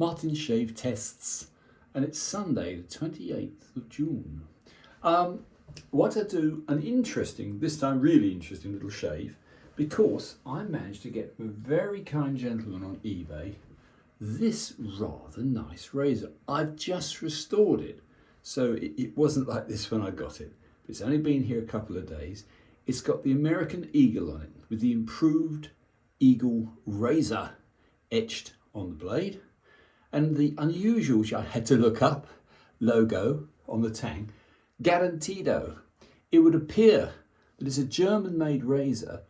Martin Shave Tests, and it's Sunday the 28th of June. What I do, an interesting, this time really interesting little shave, because I managed to get from a very kind gentleman on eBay this rather nice razor. I've just restored it, so it wasn't like this when I got it. It's only been here a couple of days. It's got the American eagle on it with the improved eagle razor etched on the blade, and the unusual, which I had to look up, logo on the tang, GARANTIDO. It would appear that it's a German-made razor.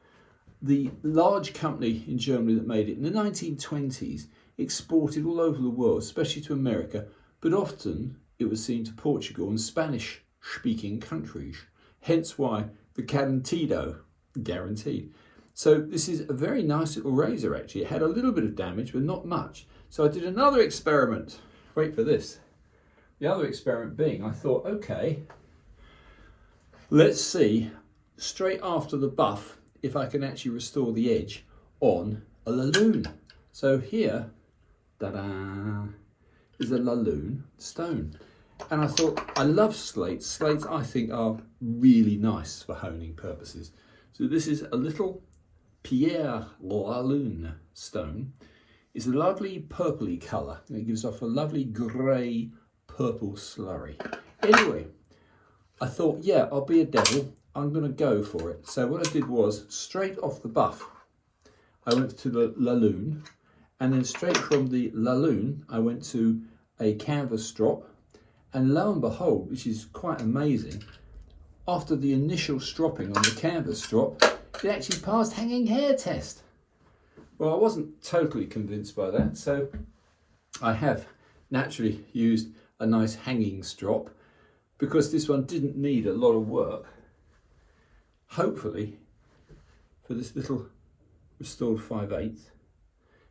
The large company in Germany that made it in the 1920s exported all over the world, especially to America, but often it was seen to Portugal and Spanish-speaking countries, hence why the GARANTIDO, guaranteed. So this is a very nice little razor actually. It had a little bit of damage, but not much. So I did another experiment. Wait for this. The other experiment being, I thought, okay, let's see, straight after the buff, if I can actually restore the edge on a LaLune. So here, ta-da, is a LaLune stone. And I thought, I love slates. Slates I think are really nice for honing purposes. So this is a little Pierre LaLune stone. It's a lovely purpley colour, and it gives off a lovely grey purple slurry. Anyway, I thought, yeah, I'll be a devil. I'm going to go for it. So what I did was, straight off the buff, I went to the LaLune, and then straight from the LaLune, I went to a canvas strop, and lo and behold, which is quite amazing, after the initial stropping on the canvas strop, it actually passed hanging hair test. Well, I wasn't totally convinced by that, so I have naturally used a nice hanging strop because this one didn't need a lot of work. Hopefully, for this little restored 5/8,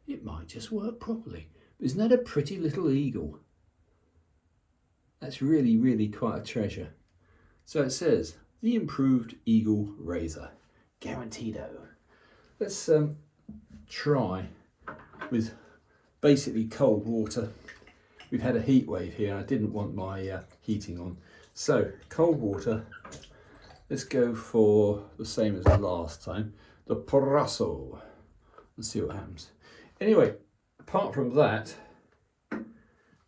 it might just work properly. Isn't that a pretty little eagle? That's really, really quite a treasure. So it says, the improved eagle razor, GARANTIDO. Let's try with basically cold water. We've had a heat wave here. I didn't want my heating on. So cold water. Let's go for the same as the last time, the Parasso. Let's see what happens. Anyway, apart from that,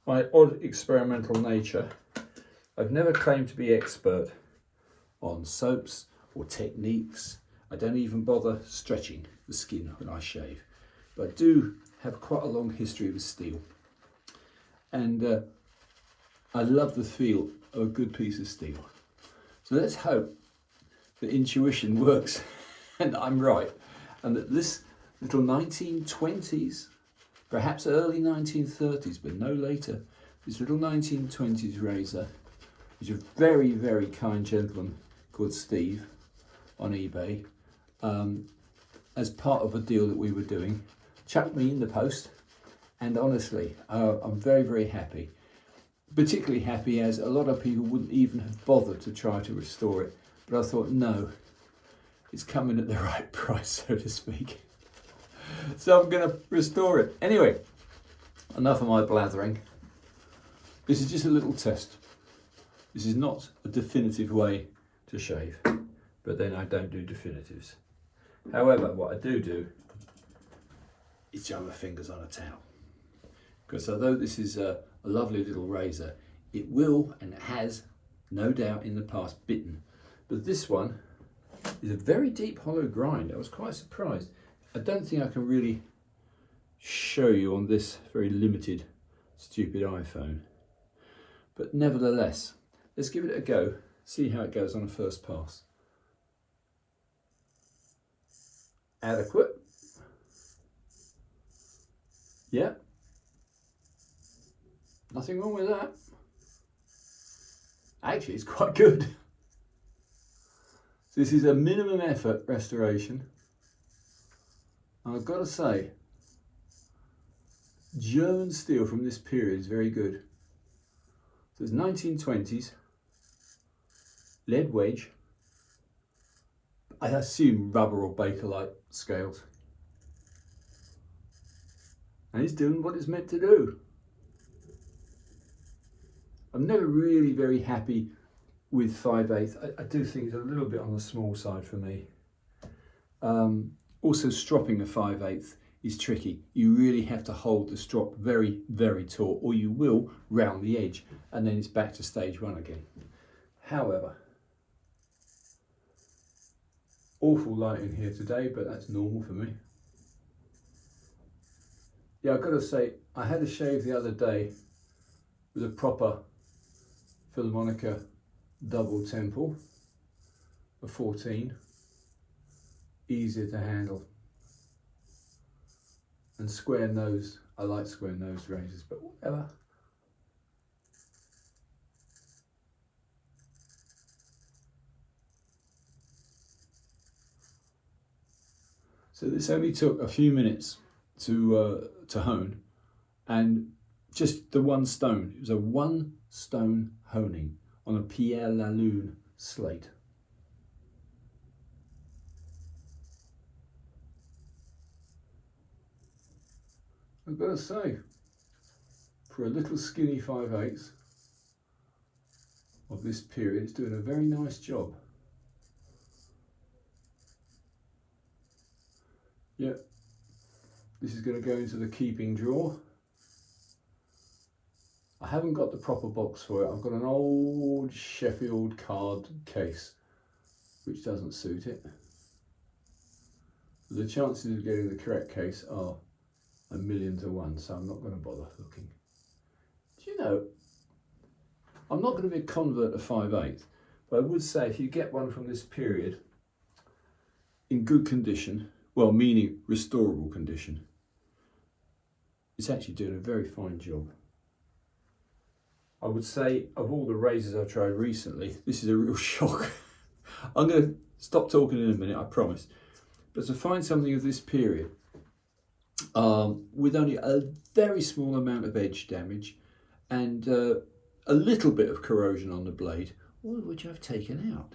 my odd experimental nature, I've never claimed to be expert on soaps or techniques. I don't even bother stretching the skin when I shave, but I do have quite a long history with steel, and I love the feel of a good piece of steel. So let's hope that intuition works and I'm right, and that this little 1920s, perhaps early 1930s, but no later, this little 1920s razor, which a very, very kind gentleman called Steve on eBay, as part of a deal that we were doing, chucked me in the post. And honestly, I'm very, very happy. Particularly happy as a lot of people wouldn't even have bothered to try to restore it. But I thought, no, it's coming at the right price, so to speak. So I'm going to restore it. Anyway, enough of my blathering. This is just a little test. This is not a definitive way to shave, but then I don't do definitives. However, what I do is jam my fingers on a towel. Because although this is a lovely little razor, it will and has no doubt in the past bitten. But this one is a very deep hollow grind. I was quite surprised. I don't think I can really show you on this very limited, stupid iPhone. But nevertheless, let's give it a go, see how it goes on a first pass. Adequate. Yeah. Nothing wrong with that. Actually, it's quite good. So this is a minimum effort restoration. And I've got to say, German steel from this period is very good. So it's 1920s, lead wedge, I assume rubber or Bakelite scales. And it's doing what it's meant to do. I'm never really very happy with 5/8. I do think it's a little bit on the small side for me. Also, stropping a 5/8 is tricky. You really have to hold the strop very, very taut, or you will round the edge, and then it's back to stage one again. However, awful light in here today, but that's normal for me. Yeah, I've got to say, I had a shave the other day with a proper Philharmonica double temple, a 14, easier to handle. And square nose, I like square nosed razors, but whatever. So this only took a few minutes to hone, and just the one stone. It was a 1 stone honing on a LaLune slate. I've got to say, for a little skinny 5/8 of this period, it's doing a very nice job. Yeah, this is going to go into the keeping drawer. I haven't got the proper box for it. I've got an old Sheffield card case, which doesn't suit it. The chances of getting the correct case are 1,000,000 to 1, so I'm not going to bother looking. Do you know, I'm not going to be a convert to 5/8, but I would say if you get one from this period in good condition, well, meaning restorable condition, it's actually doing a very fine job. I would say of all the razors I've tried recently, this is a real shock. I'm going to stop talking in a minute, I promise. But to find something of this period, with only a very small amount of edge damage and a little bit of corrosion on the blade, all of which I've taken out.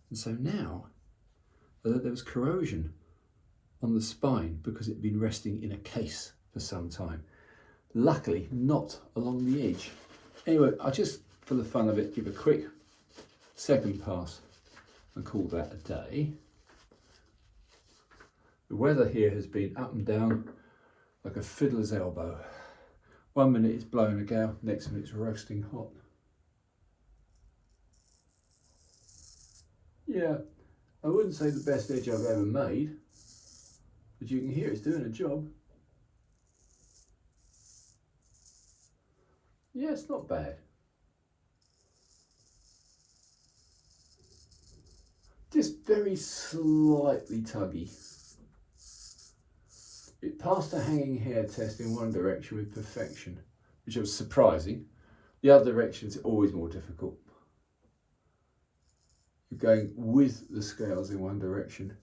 And so now, although there was corrosion on the spine because it had been resting in a case for some time, luckily not along the edge. Anyway, I'll just, for the fun of it, give a quick second pass and call that a day. The weather here has been up and down like a fiddler's elbow. 1 minute it's blowing a gale, next minute it's roasting hot. Yeah, I wouldn't say the best edge I've ever made, but you can hear it's doing a job. Yeah, it's not bad. Just very slightly tuggy. It passed a hanging hair test in one direction with perfection, which was surprising. The other direction is always more difficult. You're going with the scales in one direction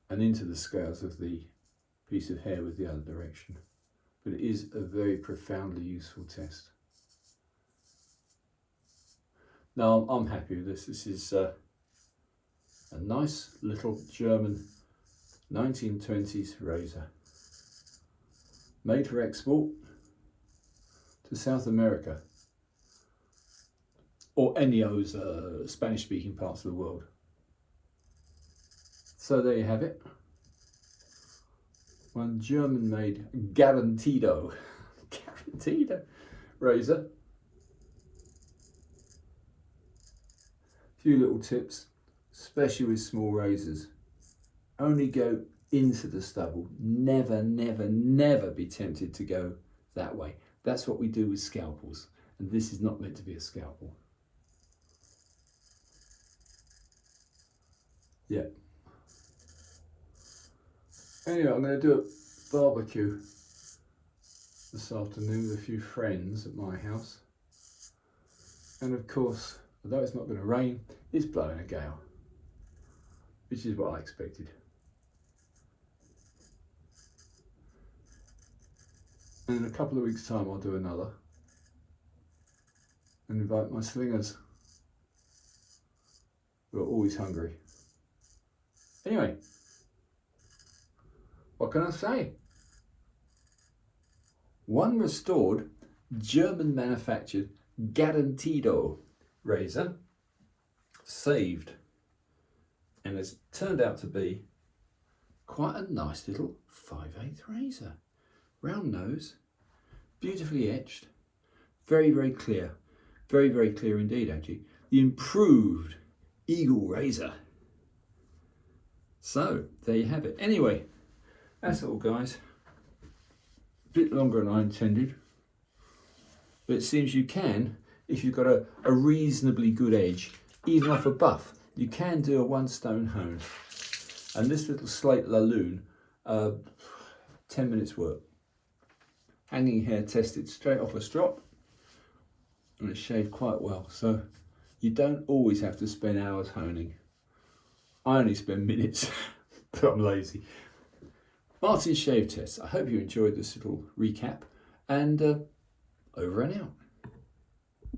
and into the scales of the piece of hair with the other direction. But it is a very profoundly useful test. Now I'm happy with this. This is a nice little German 1920s razor, made for export to South America or any of those Spanish speaking parts of the world. So there you have it. One German made GARANTIDO razor. A few little tips, especially with small razors. Only go into the stubble. Never, never, never be tempted to go that way. That's what we do with scalpels, and this is not meant to be a scalpel. Yeah. Anyway, I'm going to do a barbecue this afternoon with a few friends at my house. And of course, although it's not going to rain, it's blowing a gale, which is what I expected. And in a couple of weeks' time, I'll do another and invite my slingers, who are always hungry. Anyway, what can I say? One restored German manufactured GARANTIDO razor, saved, and has turned out to be quite a nice little 5/8 razor. Round nose, beautifully etched, very, very clear. Very, very clear indeed, actually. The improved Eagle razor. So, there you have it. Anyway, that's all, guys. A bit longer than I intended. But it seems you can, if you've got a reasonably good edge, even off a buff, you can do a 1 stone hone. And this little slate LaLune, 10 minutes work. Hanging hair tested straight off a strop, and it's shaved quite well. So you don't always have to spend hours honing. I only spend minutes, but I'm lazy. Martin's Shave Test. I hope you enjoyed this little recap, and over and out.